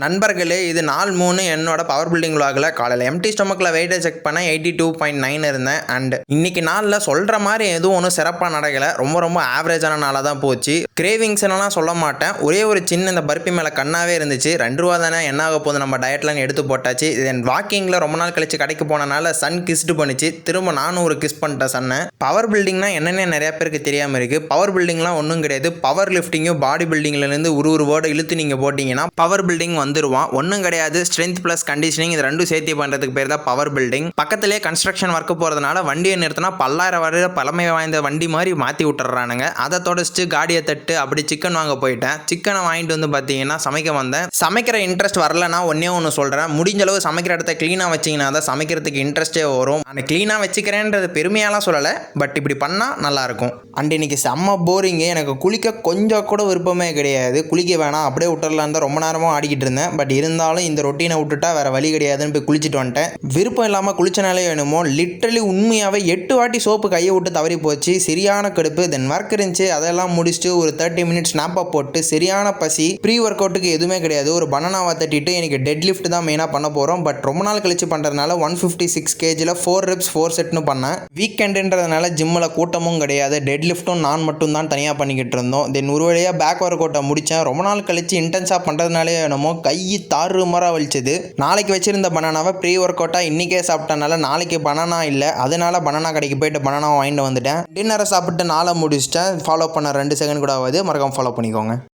நண்பர்களே, இது நாள் 3 என்னோட பவர் பில்டிங் விலாகில் காலையில் எம்டி ஸ்டொமக்கில் வெயிட்டை செக் பண்ண 82.9 இருந்தேன். அண்ட் இன்னைக்கு நாளில் சொல்கிற மாதிரி எதுவும் ஒன்றும் சிறப்பாக நடக்கலை. ரொம்ப ஆவரேஜான நாளாக தான் போச்சு. கிரேவிங்ஸ் என்னலாம் சொல்ல மாட்டேன். ஒரே ஒரு சின்ன இந்த பருப்பி மேலே கண்ணாவே இருந்துச்சு. 2 ரூபா தானே, என்ன ஆக போகுது, நம்ம டயட்லாம் எடுத்து போட்டாச்சு. தென் வாக்கிங்கில் ரொம்ப நாள் கழிச்சு கடைக்கு போனனால சன் கிஸ்டு பண்ணிச்சு. திரும்ப நானும் ஒரு கிஸ் பண்ணிட்டேன் சன்னை. பவர் பில்டிங்னா என்னென்ன நிறைய பேருக்கு தெரியாமல் இருக்குது. பவர் பில்டிங்லாம் ஒன்றும் கிடையாது. பவர் லிஃப்டிங்கும் பாடி பில்டிங்லேருந்து ஒரு வேர்டை இழுத்து நீங்கள் போட்டிங்கன்னா பவர் பில்டிங் வந்துருவான். ஒன்றும் கிடையாது. ஸ்ட்ரென்த் ப்ளஸ் கண்டிஷனிங் இது ரெண்டும் சேர்த்து பண்ணுறதுக்கு பேர் தான் பவர் பில்டிங். பக்கத்திலே கன்ஸ்ட்ரக்ஷன் ஒர்க்கு போகிறதுனால வண்டியை நிறுத்தினா 10,000 வருட பழமை வாய்ந்த வண்டி மாதிரி மாற்றி விட்டுறானுங்க. அதை தொடச்சிட்டு காடியை தட்டு அப்படி சிக்கன் வாங்க போயிட்டேன். சிக்கனை வாங்கிட்டு வந்து பார்த்தீங்கன்னா சமைக்க வந்தேன். சமைக்கிற இன்ட்ரெஸ்ட் வரலன்னா ஒன்று சொல்கிறேன். முடிஞ்ச அளவு சமைக்கிற இடத்த க்ளீனாக வச்சிங்கன்னா தான் சமைக்கிறதுக்கு இன்ட்ரெஸ்ட்டே வரும். நான் க்ளீனாக வச்சுக்கிறேன்றது பெருமையாலாம் சொல்லலை, பட் இப்படி பண்ணால் நல்லாயிருக்கும். அண்ட் இன்னைக்கு செம்ம போரிங்கு. எனக்கு குளிக்க கொஞ்சம் கூட விருப்பமே கிடையாது. குளிக்க வேணாம் அப்படியே விட்டுறலான்னு தான் ரொம்ப நேரமாக ஆடிக்கிட்டு இருந்தேன். பட் இருந்தாலும் இந்த ரொட்டீனை விட்டுட்டா வேறு வழி கிடையாதுன்னு போய் குளிச்சுட்டு வந்துட்டேன். விருப்பம் இல்லாமல் குளிச்சனாலே வேணுமோ லிட்டரலி உண்மையாகவே 8 வாட்டி சோப்பு கையை விட்டு தவறி போச்சு. சரியான கடுப்பு. தென் ஒர்க் இருந்துச்சு, அதெல்லாம் முடிச்சுட்டு ஒரு 30 மினிட்ஸ் ஸ்னாப்பை போட்டு சரியான பசி. ப்ரீ ஒர்க் அவுட்டுக்கு எதுவுமே கிடையாது. ஒரு பனானாவை தட்டிட்டு எனக்கு டெட் லிஃப்ட் தான் மெயினாக பண்ண போகிறோம். பட் ரொம்ப நாள் கழிச்சு பண்ணுறதுனால 156 kgல 4 reps 4 செட்னு பண்ணேன். வீக்கெண்டுன்றதுனால ஜிம்மில் கூட்டமும் கிடையாது. டெட் லிஃப்ட்டும் நான் மட்டும் தான் தனியாக பண்ணிக்கிட்டு இருந்தோம். தென் ஒரு வழியாக பேக் ஒர்க் அவுட்டை முடித்தேன். ரொம்ப நாள் கழிச்சு இன்டென்ஸாக பண்ணுறதுனாலே என்னமோ கை தாறு மரம் வலிச்சது. நாளைக்கு வச்சிருந்த பனானாவை ப்ரீ ஒர்க் அவுட்டாக இன்றைக்கே சாப்பிட்டனால நாளைக்கு பனானா இல்லை. அதனால பனானா கடைக்கு போயிட்டு பனானாவை வாங்கிட்டு வந்துட்டேன். டின்னரை சாப்பிட்டு நாளை முடிச்சிட்டேன். ஃபாலோ பண்ண 2 செகண்ட் கூட ஆகுது. மறக்காம ஃபாலோ பண்ணிக்கோங்க.